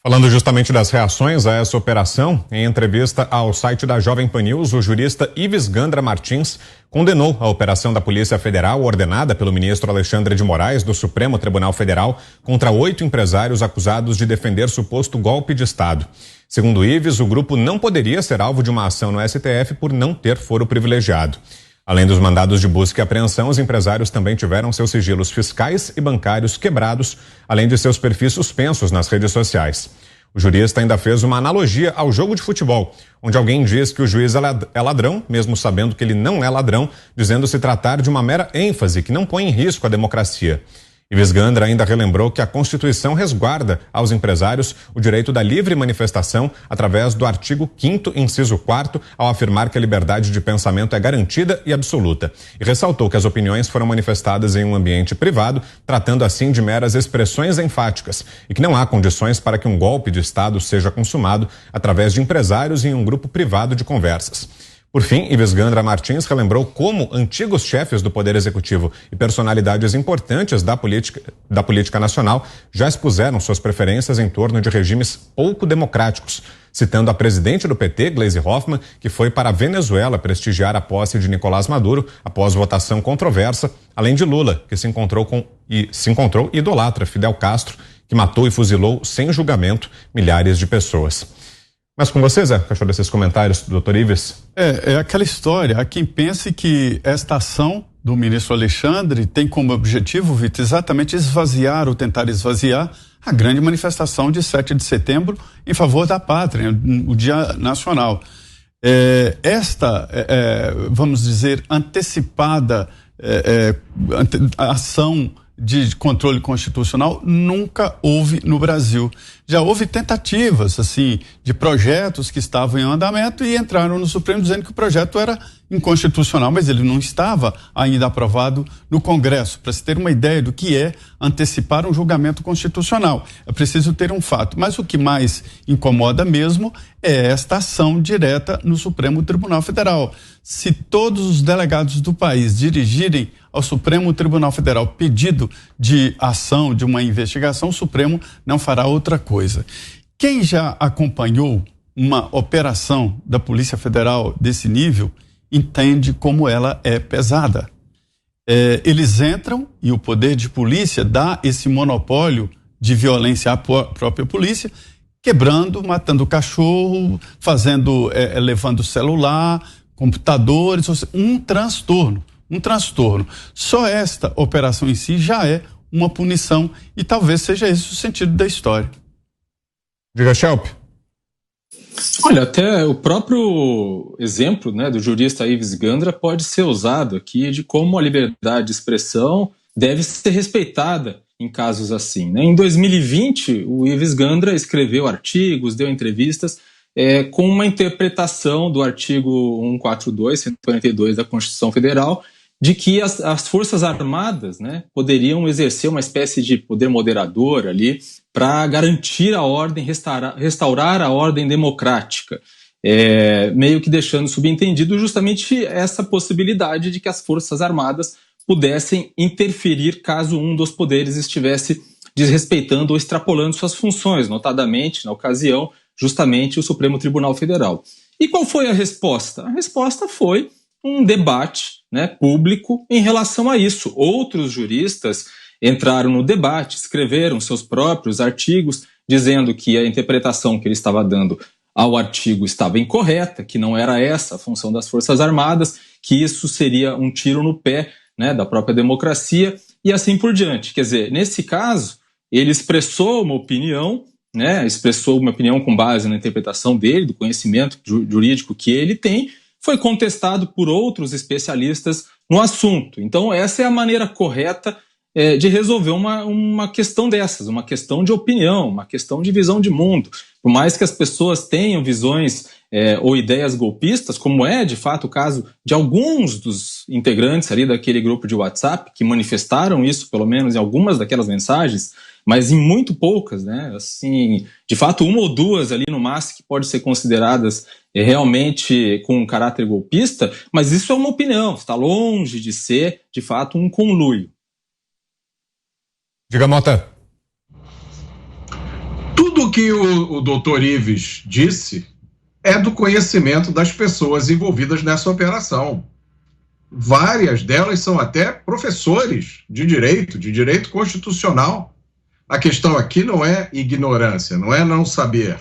Falando justamente das reações a essa operação, em entrevista ao site da Jovem Pan News, o jurista Ives Gandra Martins condenou a operação da Polícia Federal ordenada pelo ministro Alexandre de Moraes do Supremo Tribunal Federal contra 8 empresários acusados de defender suposto golpe de Estado. Segundo Ives, o grupo não poderia ser alvo de uma ação no STF por não ter foro privilegiado. Além dos mandados de busca e apreensão, os empresários também tiveram seus sigilos fiscais e bancários quebrados, além de seus perfis suspensos nas redes sociais. O jurista ainda fez uma analogia ao jogo de futebol, onde alguém diz que o juiz é ladrão, mesmo sabendo que ele não é ladrão, dizendo se tratar de uma mera ênfase que não põe em risco a democracia. Ives Gandra ainda relembrou que a Constituição resguarda aos empresários o direito da livre manifestação através do artigo 5º, inciso 4º, ao afirmar que a liberdade de pensamento é garantida e absoluta. E ressaltou que as opiniões foram manifestadas em um ambiente privado, tratando assim de meras expressões enfáticas, e que não há condições para que um golpe de Estado seja consumado através de empresários em um grupo privado de conversas. Por fim, Ives Gandra Martins relembrou como antigos chefes do Poder Executivo e personalidades importantes da política nacional já expuseram suas preferências em torno de regimes pouco democráticos, citando a presidente do PT, Gleisi Hoffmann, que foi para a Venezuela prestigiar a posse de Nicolás Maduro após votação controversa, além de Lula, que se encontrou e idolatra Fidel Castro, que matou e fuzilou sem julgamento milhares de pessoas. Mas com você, Zé, achou desses comentários do Dr. Ives? É aquela história. Há quem pense que esta ação do ministro Alexandre tem como objetivo, Vitor, exatamente esvaziar ou tentar esvaziar a grande manifestação de 7 de setembro em favor da pátria, o Dia Nacional. Vamos dizer, antecipada ação de controle constitucional nunca houve no Brasil. Já houve tentativas, assim, de projetos que estavam em andamento e entraram no Supremo dizendo que o projeto era inconstitucional, mas ele não estava ainda aprovado no Congresso. Para se ter uma ideia do que é antecipar um julgamento constitucional, é preciso ter um fato. Mas o que mais incomoda mesmo é esta ação direta no Supremo Tribunal Federal. Se todos os delegados do país dirigirem ao Supremo Tribunal Federal pedido de ação, de uma investigação, o Supremo não fará outra coisa. Quem já acompanhou uma operação da Polícia Federal desse nível entende como ela é pesada. Eles entram e o poder de polícia dá esse monopólio de violência à própria polícia, quebrando, matando cachorro, levando celular, computadores, um transtorno. Só esta operação em si já é uma punição e talvez seja esse o sentido da história. Diga, Schelp. Olha, até o próprio exemplo, né, do jurista Ives Gandra pode ser usado aqui de como a liberdade de expressão deve ser respeitada em casos assim, né? Em 2020, o Ives Gandra escreveu artigos, deu entrevistas com uma interpretação do artigo 142, 142 da Constituição Federal, de que as Forças Armadas, né, poderiam exercer uma espécie de poder moderador ali para garantir a ordem, restaurar a ordem democrática, meio que deixando subentendido justamente essa possibilidade de que as Forças Armadas pudessem interferir caso um dos poderes estivesse desrespeitando ou extrapolando suas funções, notadamente, na ocasião, justamente o Supremo Tribunal Federal. E qual foi a resposta? A resposta foi um debate, né, público em relação a isso. Outros juristas entraram no debate, escreveram seus próprios artigos, dizendo que a interpretação que ele estava dando ao artigo estava incorreta, que não era essa a função das Forças Armadas, que isso seria um tiro no pé, né, da própria democracia e assim por diante. Quer dizer, nesse caso, ele expressou uma opinião, né, com base na interpretação dele, do conhecimento jurídico que ele tem, foi contestado por outros especialistas no assunto. Então, essa é a maneira correta de resolver uma questão dessas, uma questão de opinião, uma questão de visão de mundo. Por mais que as pessoas tenham visões ou ideias golpistas, como é, de fato, o caso de alguns dos integrantes ali daquele grupo de WhatsApp, que manifestaram isso, pelo menos em algumas daquelas mensagens, mas em muito poucas, né? Assim, de fato, uma ou duas ali no máximo que podem ser consideradas realmente com um caráter golpista, mas isso é uma opinião, está longe de ser, de fato, um conluio. Diga, Mota. Tudo Tudo que o doutor Ives disse é do conhecimento das pessoas envolvidas nessa operação. Várias delas são até professores de direito constitucional. A questão aqui não é ignorância, não é não saber.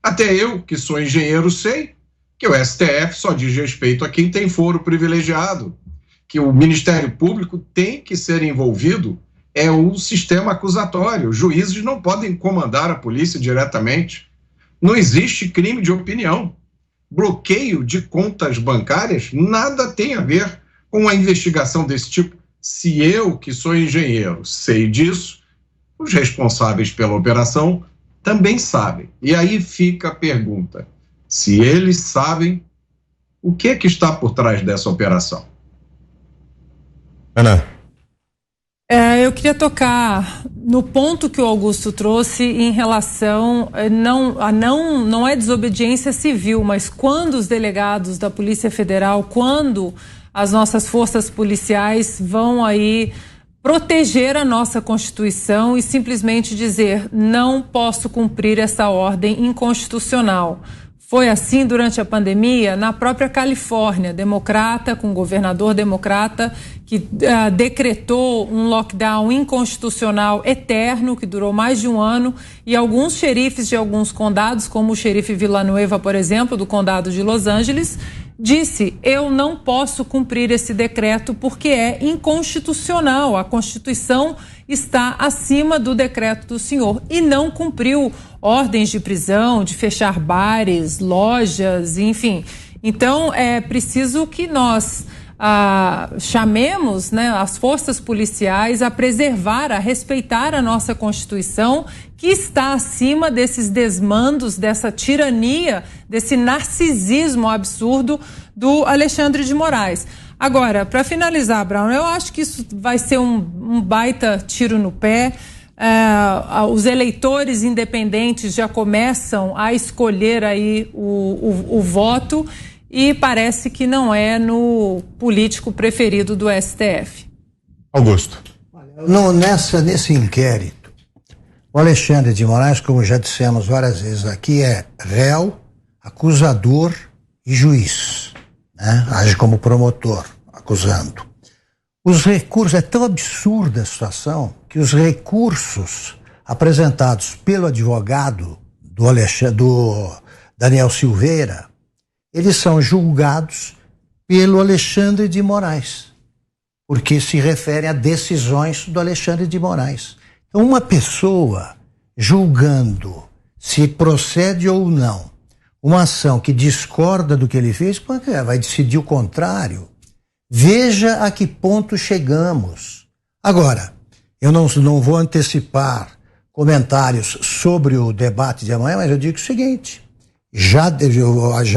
Até eu, que sou engenheiro, sei que o STF só diz respeito a quem tem foro privilegiado, que o Ministério Público tem que ser envolvido é o sistema acusatório. Os juízes não podem comandar a polícia diretamente. Não existe crime de opinião. Bloqueio de contas bancárias nada tem a ver com a investigação desse tipo. Se eu, que sou engenheiro, sei disso, os responsáveis pela operação também sabem. E aí fica a pergunta: se eles sabem, o que é que está por trás dessa operação? Ana. Eu queria tocar no ponto que o Augusto trouxe em relação, não é desobediência civil, mas quando os delegados da Polícia Federal, quando as nossas forças policiais vão aí proteger a nossa Constituição e simplesmente dizer: não posso cumprir essa ordem inconstitucional. Foi assim durante a pandemia na própria Califórnia, democrata, com governador democrata, que decretou um lockdown inconstitucional eterno, que durou mais de um ano, e alguns xerifes de alguns condados, como o xerife Villanueva, por exemplo, do condado de Los Angeles, disse: eu não posso cumprir esse decreto porque é inconstitucional, a Constituição está acima do decreto do senhor, e não cumpriu ordens de prisão, de fechar bares, lojas, enfim. Então é preciso que nós chamemos, né, as forças policiais a preservar, a respeitar a nossa Constituição, que está acima desses desmandos, dessa tirania, desse narcisismo absurdo do Alexandre de Moraes. Agora, para finalizar, Brown, eu acho que isso vai ser um baita tiro no pé. Os eleitores independentes já começam a escolher aí o voto, e parece que não é no político preferido do STF. Augusto. Nesse inquérito, o Alexandre de Moraes, como já dissemos várias vezes aqui, é réu, acusador e juiz, né? Age como promotor, acusando. Os recursos, é tão absurda a situação que os recursos apresentados pelo advogado do Daniel Silveira, eles são julgados pelo Alexandre de Moraes, porque se referem a decisões do Alexandre de Moraes. Então, uma pessoa julgando se procede ou não uma ação que discorda do que ele fez, vai decidir o contrário. Veja a que ponto chegamos. Agora, eu não vou antecipar comentários sobre o debate de amanhã, mas eu digo o seguinte: já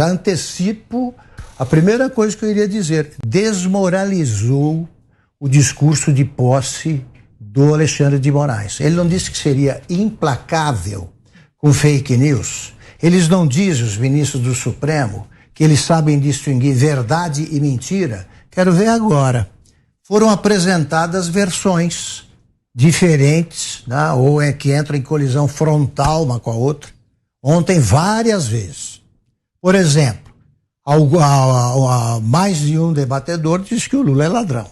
antecipo a primeira coisa que eu iria dizer: desmoralizou o discurso de posse do Alexandre de Moraes. Ele não disse que seria implacável com fake news. Eles não dizem, os ministros do Supremo, que eles sabem distinguir verdade e mentira. Quero ver agora. Foram apresentadas versões diferentes, né? Ou é que entram em colisão frontal uma com a outra. Ontem, várias vezes. Por exemplo, mais de um debatedor disse que o Lula é ladrão.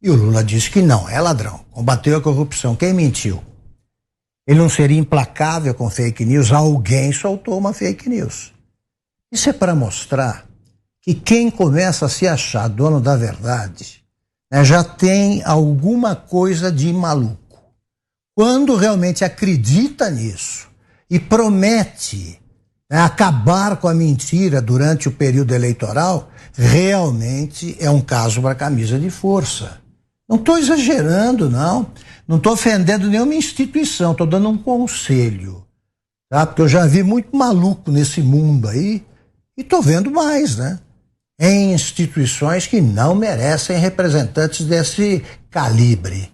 E o Lula disse que não, é ladrão. Combateu a corrupção. Quem mentiu? Ele não seria implacável com fake news? Alguém soltou uma fake news. Isso é para mostrar que quem começa a se achar dono da verdade, né, já tem alguma coisa de maluco. Quando realmente acredita nisso e promete, né, acabar com a mentira durante o período eleitoral, realmente é um caso para camisa de força. Não estou exagerando, não. Não estou ofendendo nenhuma instituição, estou dando um conselho. Tá? Porque eu já vi muito maluco nesse mundo aí e estou vendo mais, né? Em instituições que não merecem representantes desse calibre.